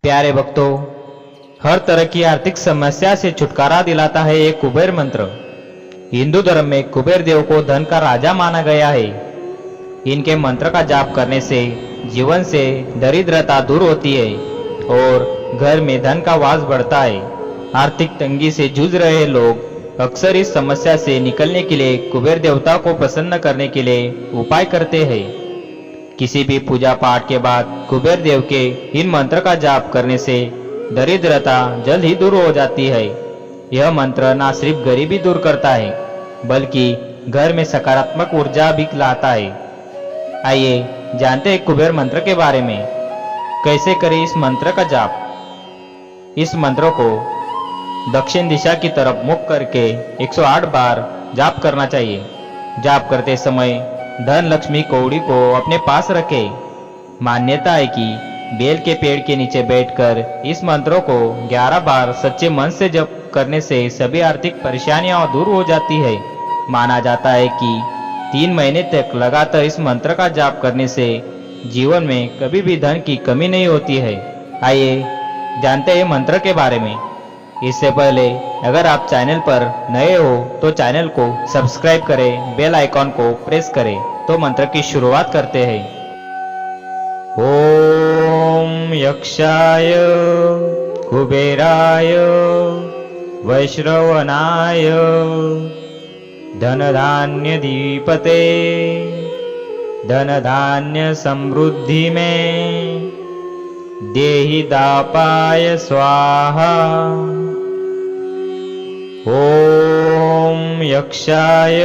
प्यारे भक्तों, हर तरह की आर्थिक समस्या से छुटकारा दिलाता है एक कुबेर मंत्र। हिंदू धर्म में कुबेर देव को धन का राजा माना गया है। इनके मंत्र का जाप करने से जीवन से दरिद्रता दूर होती है और घर में धन का वास बढ़ता है। आर्थिक तंगी से जूझ रहे लोग अक्सर इस समस्या से निकलने के लिए कुबेर देवता को प्रसन्न करने के लिए उपाय करते हैं। किसी भी पूजा पाठ के बाद कुबेर देव के इन मंत्र का जाप करने से दरिद्रता जल्द ही दूर हो जाती है। यह मंत्र न सिर्फ गरीबी दूर करता है बल्कि घर में सकारात्मक ऊर्जा भी लाता है। आइए जानते हैं कुबेर मंत्र के बारे में। कैसे करें इस मंत्र का जाप। इस मंत्र को दक्षिण दिशा की तरफ मुख करके 108 बार जाप करना चाहिए। जाप करते समय धन लक्ष्मी कौड़ी को अपने पास रखे। मान्यता है कि बेल के पेड़ के नीचे बैठकर इस मंत्रों को 11 बार सच्चे मन से जप करने से सभी आर्थिक परेशानियां दूर हो जाती है। माना जाता है कि 3 महीने तक लगातार इस मंत्र का जाप करने से जीवन में कभी भी धन की कमी नहीं होती है। आइए जानते हैं मंत्र के बारे में। इससे पहले अगर आप चैनल पर नए हो तो चैनल को सब्सक्राइब करें, बेल आइकॉन को प्रेस करें। तो मंत्र की शुरुआत करते हैं। ओम यक्षाय कुबेराय वैश्रवणाय धनधान्यधिपते धनधान्य समृद्धि में देहि दापाय स्वाहा। ओम यक्षाय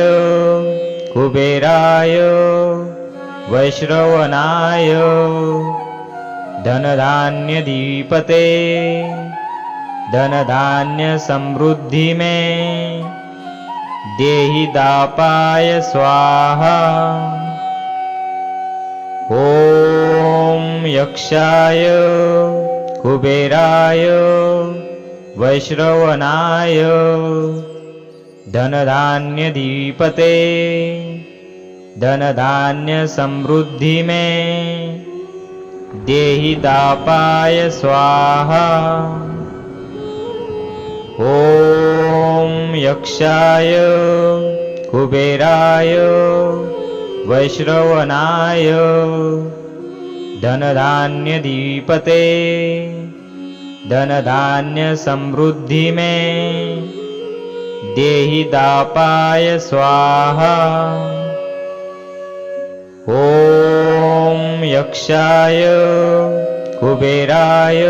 कुबेराय वैश्रवणाय धनधान्यधिपते धनधान्य समृद्धि में देहि दापाय स्वाहा। ओम यक्षाय कुबेराय वैश्रवणाय धनधान्यधिपते धनधान्य समृद्धि में देहि दापाय स्वाहा। ओम यक्षाय कुबेराय वैश्रवणाय धनधान्यधिपते धनधान्य समृद्धि में देहि दापाय स्वाहा। ओम यक्षाय कुबेराय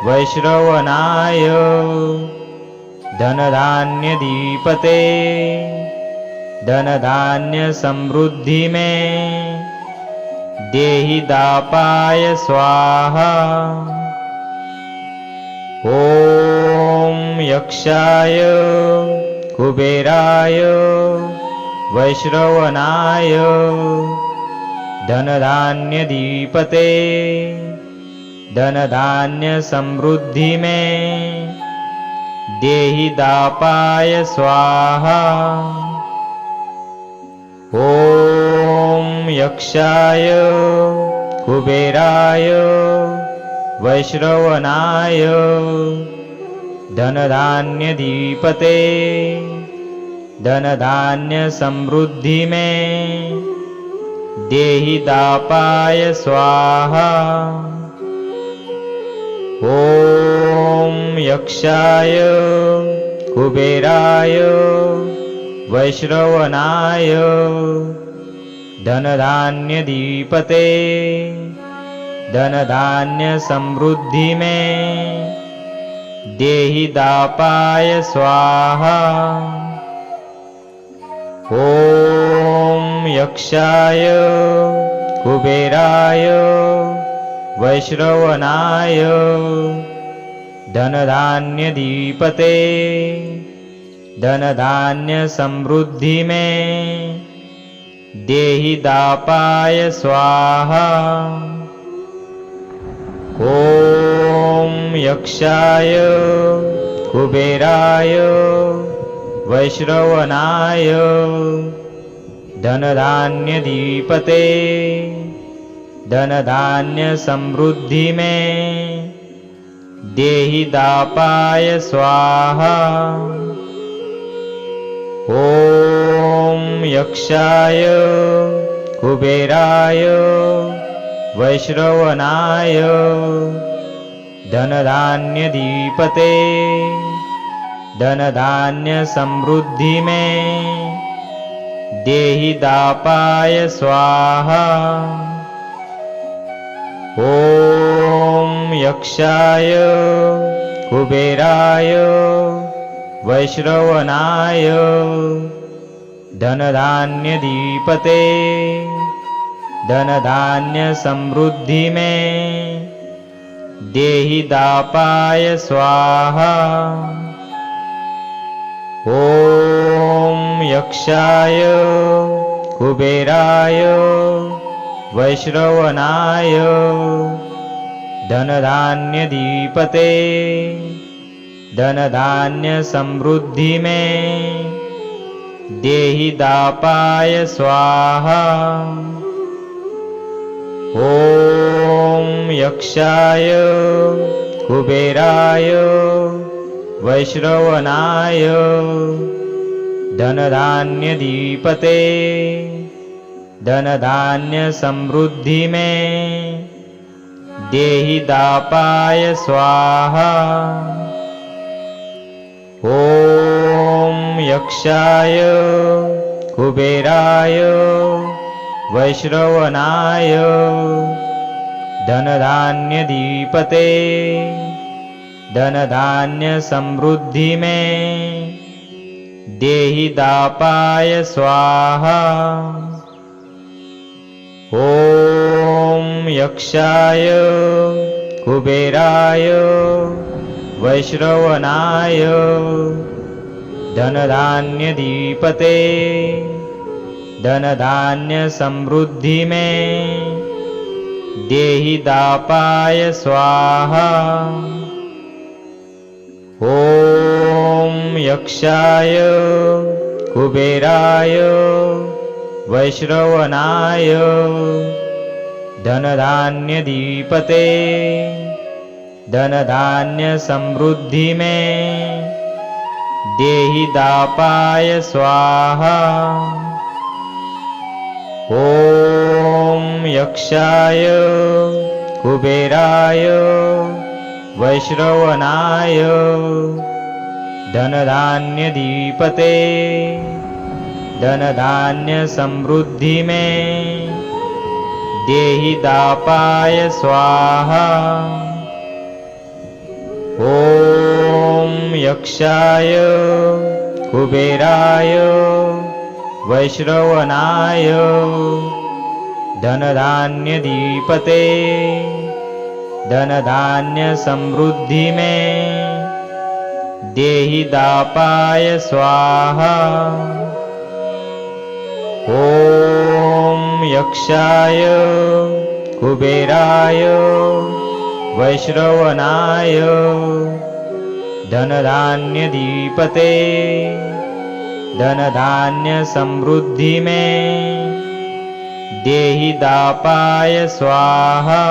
वैश्रवणाय धनधान्यधिपते धनधान्य समृद्धि में देहि दापाय स्वाहा। ओम यक्षाय कुबेराय वैश्रवणाय धनधान्यधिपते धनधान्य समृद्धि में देहि दापाय स्वाहा। ओम यक्षाय कुबेराय वैश्रवणाय धनधान्यधिपते धनधान्य समृद्धि में देहि दापाय स्वाहा। ओम यक्षाय कुबेराय वैश्रवणाय धनधान्यधिपते धनधान्य समृद्धि में देहि दापाय स्वाहा। ओम यक्षाय कुबेराय वैश्रवणाय धनधान्यधिपते धनधान्य समृद्धि में देहि दापाय स्वाहा। ओम यक्षाय कुबेराय वैश्रवणाय धनधान्यधिपते धन धान्य समृद्धि में देहि दापाय स्वाहा। ओम यक्षाय कुबेराय वैश्रवणाय धनधान्यधिपते धनधान्य समृद्धि में देहि दापाय स्वाहा। ओम यक्षाय कुबेराय वैश्रवणाय धनधान्यधिपते धनधान्य समृद्धि में देहि दापाय स्वाहा। ओम यक्षाय कुबेराय वैश्रवणाय धनधान्यधिपते धनधान्य समृद्धि में देहि दापाय स्वाहा। ओम यक्षाय कुबेराय वैश्रवणाय धनधान्यधिपते धनधान्य समृद्धि में देहि दापाय स्वाहा। ओम यक्षाय कुबेराय वैश्रवणाय धनधान्यधिपते धनधान्य समृद्धि में देहि दापाय स्वाहा। ओम यक्षाय कुबेराय वैश्रवणाय धनधान्यधिपते धनधान्य समृद्धि में देहि दापाय स्वाहा। ओम यक्षाय कुबेराय वैश्रवणाय धनधान्यधिपते धनधान्य समृद्धि में देहि दापाय स्वाहा। ओम यक्षाय कुबेराय वैश्रवणाय धनधान्यधिपते धनधान्य समृद्धि में देहि दापाय स्वाहा। ओम यक्षाय कुबेराय वैश्रवणाय धनधान्यधिपते धनधान्य समृद्धि में देहि दापाय स्वाहा। ओम यक्षाय कुबेराय वैश्रवणाय धनधान्यधिपते धनधान्य समृद्धि में देहि दापाय स्वाहा।